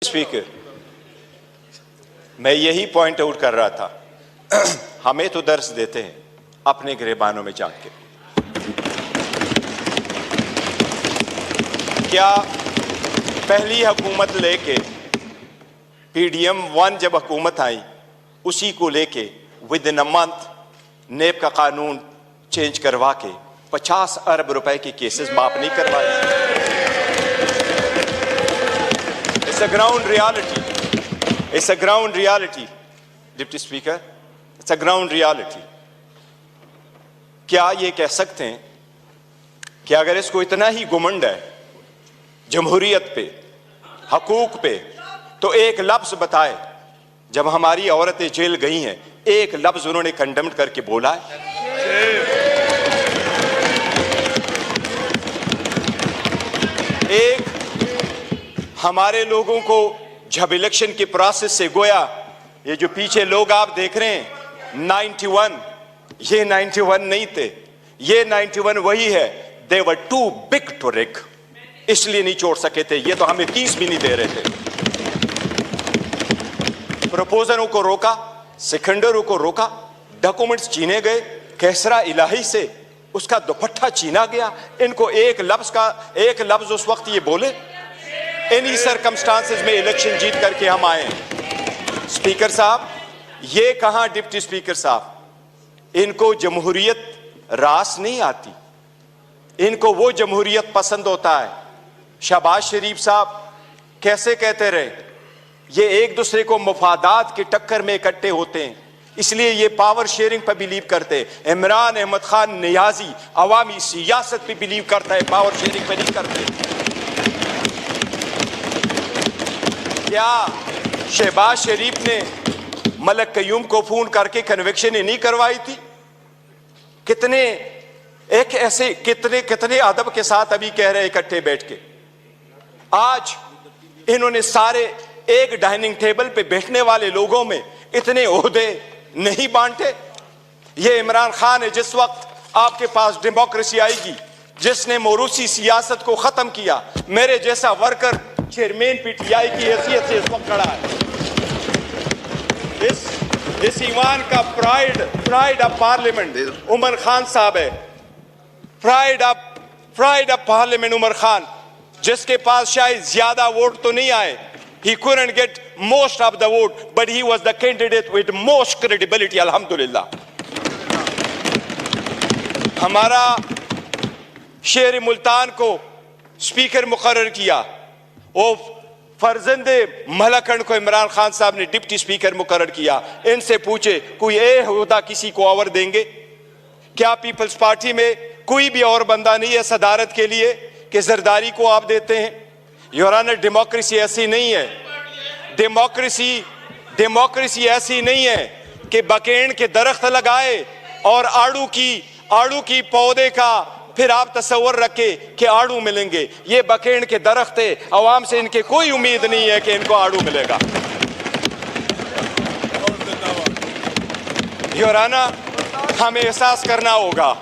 Speaker, मैं यही point out कर रहा था। हमें तो दर्स देते हैं अपने गिरबानों में जाके। क्या पहली हुकूमत लेके PDM 1 जब हुकूमत आई उसी को लेके विद इन अ मंथ नेब का कानून चेंज करवा के 50 अरब रुपए के केसेस माफ नहीं करवाए। It's a ground reality. It's a ground reality, deputy speaker. It's a ground reality. क्या ये कह सकते हैं कि अगर इसको इतना ही घुमंड है जमहूरियत पे, हकूक पे, तो एक लफ्ज बताए जब हमारी औरतें जेल गई हैं, एक लफ्ज उन्होंने कंडेम्ड करके बोला है? एक हमारे लोगों को जब इलेक्शन के प्रोसेस से गोया, ये जो पीछे लोग आप देख रहे हैं 91, ये 91 नहीं थे, ये 91 वही है। They were too big to rig, इसलिए नहीं छोड़ सके थे। ये तो हमें 30 भी नहीं दे रहे थे। प्रपोजलों को रोका, सिकंदरों को रोका, डॉक्यूमेंट्स छीने गए, कैसरा इलाही से उसका दुपट्टा छीना गया। इनको एक लफ्ज उस वक्त ये बोले, इन्हीं सर्कमस्टांसेस में इलेक्शन जीत करके हम आए हैं। स्पीकर साहब, ये कहां डिप्टी स्पीकर साहब, इनको जमहूरियत रास नहीं आती, इनको वो जमहूरियत पसंद होता है। शहबाज शरीफ साहब कैसे कहते रहे, ये एक दूसरे को मुफादात के टक्कर में इकट्ठे होते हैं, इसलिए ये पावर शेयरिंग पर बिलीव करते हैं। इमरान अहमद खान नियाजी अवामी सियासत पे बिलीव करता है, पावर शेयरिंग पे नहीं करते। क्या शहबाज शरीफ ने मलक कयूम को फोन करके कन्विक्शन ही नहीं करवाई थी? कितने अदब के साथ अभी कह रहे इकट्ठे बैठ के। आज इन्होंने सारे एक डाइनिंग टेबल पे बैठने वाले लोगों में इतने ओहदे नहीं बांटे। ये इमरान खान है, जिस वक्त आपके पास डेमोक्रेसी आएगी, जिसने मोरूसी सियासत को खत्म किया, मेरे जैसा वर्कर चेयरमैन PTI की हैसियत से इस वक्त खड़ा है। इस ईमान का pride of parliament Umar Khan साहब है। Pride of parliament Umar Khan, जिसके पास शायद ज्यादा वोट तो नहीं आए, he couldn't get most of the vote, but he was the candidate with most credibility, alhamdulillah. हमारा शेर मुल्तान को स्पीकर मुकर्रर किया, वो फर्जंदे मलकन को इमरान खान साहब ने डिप्टी स्पीकर मुकर्रर किया। इनसे पूछे कोई ओहदा किसी को और देंगे क्या? पीपल्स पार्टी में कोई भी और बंदा नहीं है सदारत के लिए कि जरदारी को आप देते हैं? योर ऑनर, डेमोक्रेसी ऐसी नहीं है। डेमोक्रेसी ऐसी नहीं है कि बकेन के दरख्त लगाए और आड़ू की पौधे का फिर आप तस्वर रखे कि आड़ू मिलेंगे। ये बकेन के दरख्त है, अवाम से इनके कोई उम्मीद नहीं है कि इनको आड़ू मिलेगा। योर ऑनर, हमें एहसास करना होगा,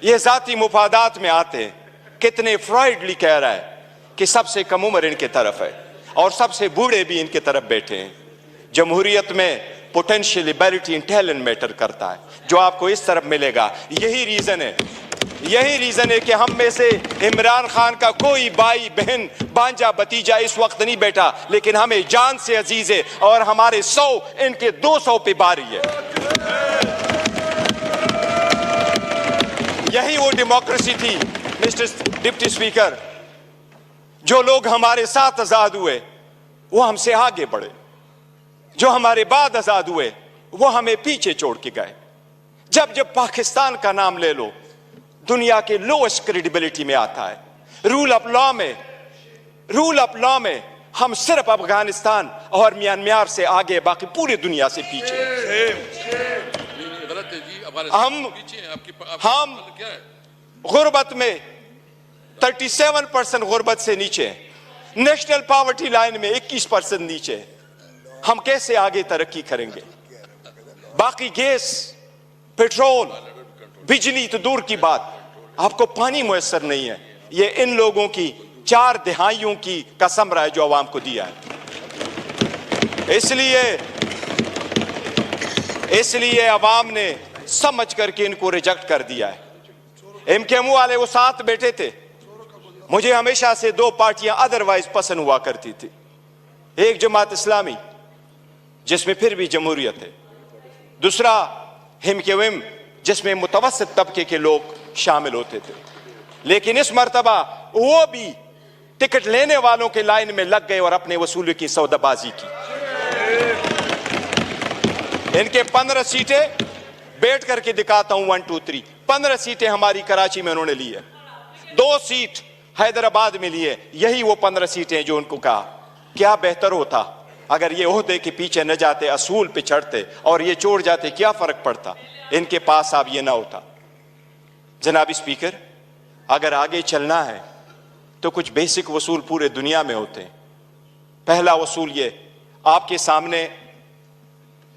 ये जाती मुफादात में आते हैं। कितने फ्राइडली कह रहा है कि सबसे कम उम्र इनके तरफ है और सबसे बूढ़े भी इनके तरफ बैठे हैं। जमहूरियत में potential ability in talent matter करता है, जो आपको इस तरफ मिलेगा। यही रीजन है कि हम में से इमरान खान का कोई भाई बहन भांजा भतीजा इस वक्त नहीं बैठा, लेकिन हमें जान से अजीज है और हमारे 100 इनके 200 पे बारी है। यही वो डेमोक्रेसी थी मिस्टर डिप्टी स्पीकर। जो लोग हमारे साथ आजाद हुए वो हमसे आगे बढ़े, जो हमारे बाद आजाद हुए वो हमें पीछे छोड़ के गए। जब पाकिस्तान का नाम ले लो, दुनिया के लोएस्ट क्रेडिबिलिटी में आता है। रूल ऑफ लॉ में हम सिर्फ अफगानिस्तान और म्यांमार से आगे, बाकी पूरी दुनिया से पीछे। हम गुर्बत में 37% गुर्बत से नीचे है, नेशनल पॉवर्टी लाइन में 21% नीचे है। हम कैसे आगे तरक्की करेंगे? बाकी गैस, पेट्रोल, बिजली तो दूर की बात, आपको पानी मुयस्सर नहीं है। ये इन लोगों की 4 दहाइयों की कसम रहा है जो आवाम को दिया है। इसलिए अवाम ने समझ करके इनको रिजेक्ट कर दिया है। एमकेएम वाले वो साथ बैठे थे। मुझे हमेशा से दो पार्टियां अदरवाइज पसंद हुआ करती थी, एक जमात इस्लामी जिसमें फिर भी जमहूरियत है, दूसरा एमकेएम जिसमें मुतवस्सित तबके के लोग शामिल होते थे। लेकिन इस मर्तबा वो भी टिकट लेने वालों के लाइन में लग गए और अपने वसूली की सौदाबाजी की। इनके 15 सीटें बैठ करके दिखाता हूं, 1 2 3 15 सीटें हमारी कराची में उन्होंने ली है, 2 सीट हैदराबाद में ली है। यही वो 15 सीटें जो उनको कहा क्या बेहतर होता अगर ये ओहदे के पीछे न जाते, असूल पे चढ़ते और ये छोड़ जाते, क्या फर्क पड़ता? इनके पास अब ये ना होता। जनाब स्पीकर, अगर आगे चलना है तो कुछ बेसिक वसूल पूरे दुनिया में होते हैं। पहला वसूल ये आपके सामने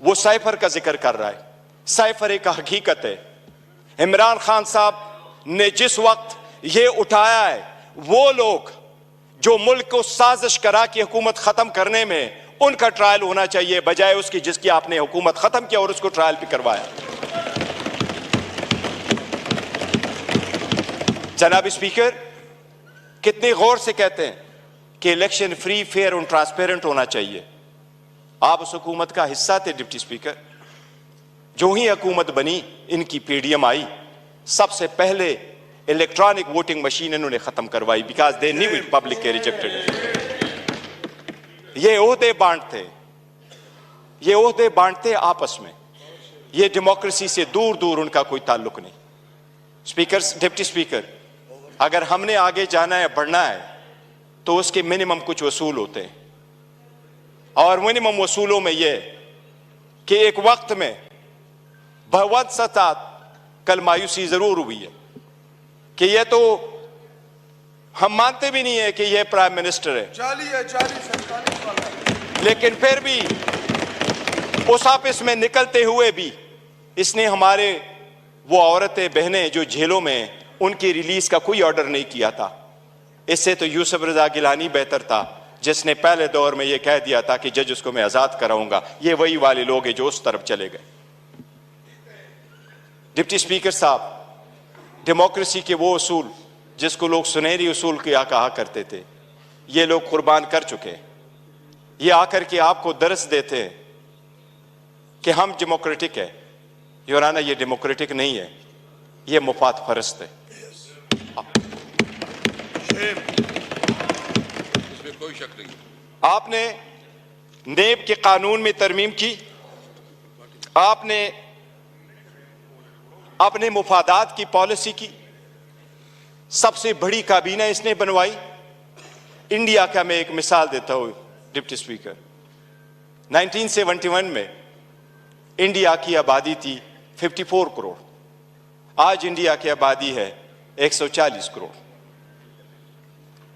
वो साइफर का जिक्र कर रहा है। साइफर एक हकीकत है। इमरान खान साहब ने जिस वक्त ये उठाया है, वो लोग जो मुल्क को साजिश करा कि हुकूमत खत्म करने में, उनका ट्रायल होना चाहिए बजाय उसकी जिसकी आपने हुकूमत खत्म किया और उसको ट्रायल भी करवाया। जनाब स्पीकर, कितने गौर से कहते हैं कि इलेक्शन फ्री, फेयर और ट्रांसपेरेंट होना चाहिए। आप उस हुकूमत का हिस्सा थे डिप्टी स्पीकर। जो ही हुकूमत बनी, इनकी पीडीएम आई, सबसे पहले इलेक्ट्रॉनिक वोटिंग मशीन इन्होंने खत्म करवाई, because they knew it public के रिजेक्टेड। ये ओहदे बांटते आपस में, ये डेमोक्रेसी से दूर दूर उनका कोई ताल्लुक नहीं। स्पीकर, डिप्टी स्पीकर, अगर हमने आगे जाना है, बढ़ना है, तो उसके मिनिमम कुछ वसूल होते हैं। और मिनिमम वसूलों में यह कि एक वक्त में बहुत सता कल मायूसी जरूर हुई है कि यह तो हम मानते भी नहीं है कि यह प्राइम मिनिस्टर है, लेकिन फिर भी उस ऑफिस में निकलते हुए भी इसने हमारे वो औरतें बहनें जो जेलों में, उनकी रिलीज का कोई ऑर्डर नहीं किया था। इससे तो यूसुफ रजा गिलानी बेहतर था, जिसने पहले दौर में यह कह दिया था कि जज उसको मैं आजाद कराऊंगा। ये वही वाले लोग हैं जो उस तरफ चले गए। डिप्टी स्पीकर साहब, डेमोक्रेसी के वो उसूल जिसको लोग सुनहरी उसूल क्या कहा करते थे, ये लोग कुर्बान कर चुके हैं। ये आकर के आपको दर्स देते हैं कि हम डेमोक्रेटिक है। योराना, ये डेमोक्रेटिक नहीं है, ये मुफाद फरस्त है। इसमें कोई शक नहीं। आपने नेब के कानून में तरमीम की, आपने अपने मुफादात की पॉलिसी की, सबसे बड़ी काबीना इसने बनवाई। इंडिया का मैं एक मिसाल देता हूं डिप्टी स्पीकर। 1971 में इंडिया की आबादी थी 54 करोड़, आज इंडिया की आबादी है 140 करोड़।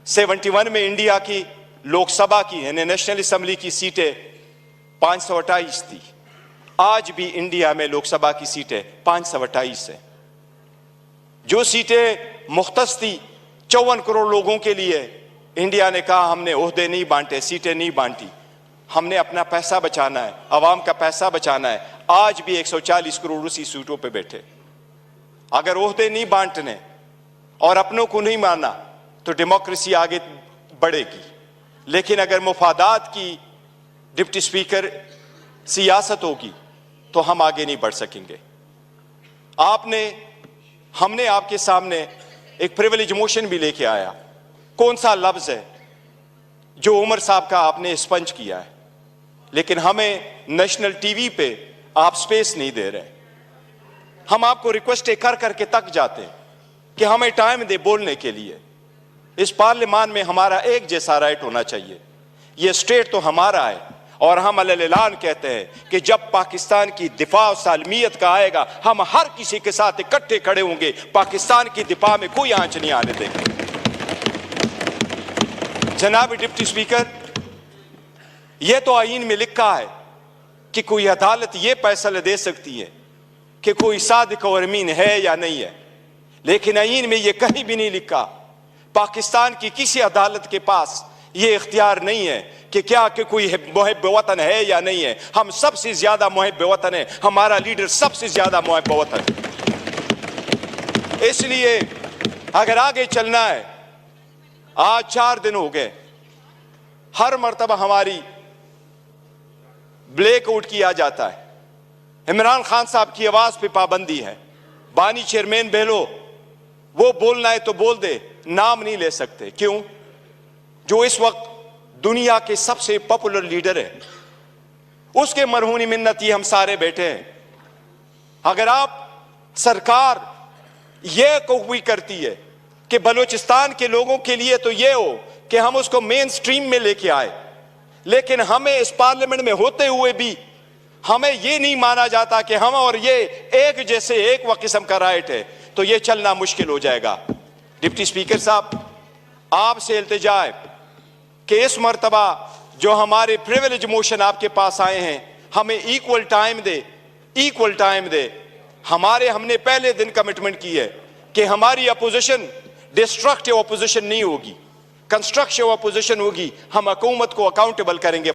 71 में इंडिया की लोकसभा की यानी नेशनल असेंबली की सीटें 528 थी, आज भी इंडिया में लोकसभा की सीटें 528 है। जो सीटें मुख्तस थी 54 करोड़ लोगों के लिए, इंडिया ने कहा हमने ओहदे नहीं बांटे, सीटें नहीं बांटी, हमने अपना पैसा बचाना है, अवाम का पैसा बचाना है। आज भी 140 करोड़ उसी सीटों पे बैठे। अगर ओहदे नहीं बांटने और अपनों को नहीं माना तो डेमोक्रेसी आगे बढ़ेगी। लेकिन अगर मुफादात की डिप्टी स्पीकर सियासत होगी तो हम आगे नहीं बढ़ सकेंगे। हमने आपके सामने एक प्रिविलेज मोशन भी लेके आया। कौन सा लफ्ज है जो उमर साहब का आपने स्पंज किया है, लेकिन हमें नेशनल टीवी पे आप स्पेस नहीं दे रहे। हम आपको रिक्वेस्ट कर करके तक जाते हैं कि हमें टाइम दे बोलने के लिए। इस पार्लियामान में हमारा एक जैसा राइट होना चाहिए। ये स्टेट तो हमारा है और हम अलग-ऐलान कहते हैं कि जब पाकिस्तान की दिफा और सालमियत का आएगा, हम हर किसी के साथ इकट्ठे खड़े होंगे। पाकिस्तान की दिफा में कोई आंच नहीं आने देंगे। जनाब डिप्टी स्पीकर, यह तो आईन में लिखा है कि कोई अदालत यह फैसला दे सकती है कि कोई सादिक और अमीन है या नहीं है, लेकिन आईन में यह कहीं भी नहीं लिखा। पाकिस्तान की किसी अदालत के पास ये इख्तियार नहीं है कि क्या कि कोई मुहिब वतन है या नहीं है। हम सबसे ज्यादा मुहिब वतन है, हमारा लीडर सबसे ज्यादा मुहिब वतन है। इसलिए अगर आगे चलना है, आज 4 दिन हो गए, हर मर्तबा हमारी ब्लैकआउट किया जाता है। इमरान खान साहब की आवाज पे पाबंदी है। बानी चेयरमैन बहलो, वो बोलना है तो बोल दे, नाम नहीं ले सकते। क्यों? जो इस वक्त दुनिया के सबसे पॉपुलर लीडर है, उसके मरहूनी मिन्नत ये हम सारे बैठे हैं। अगर आप सरकार यह कोई करती है कि बलूचिस्तान के लोगों के लिए तो यह हो कि हम उसको मेन स्ट्रीम में लेके आए, लेकिन हमें इस पार्लियामेंट में होते हुए भी हमें यह नहीं माना जाता कि हम और ये एक जैसे एक व किस्म का राइट है, तो यह चलना मुश्किल हो जाएगा। डिप्टी स्पीकर साहब, आपसे इल्तिजा है कि इस मर्तबा जो हमारे प्रिविलेज मोशन आपके पास आए हैं, हमें इक्वल टाइम दे, इक्वल टाइम दे। हमने पहले दिन कमिटमेंट की है कि हमारी अपोजिशन डिस्ट्रक्टिव अपोजिशन नहीं होगी, कंस्ट्रक्टिव अपोजिशन होगी। हम हुकूमत को अकाउंटेबल करेंगे।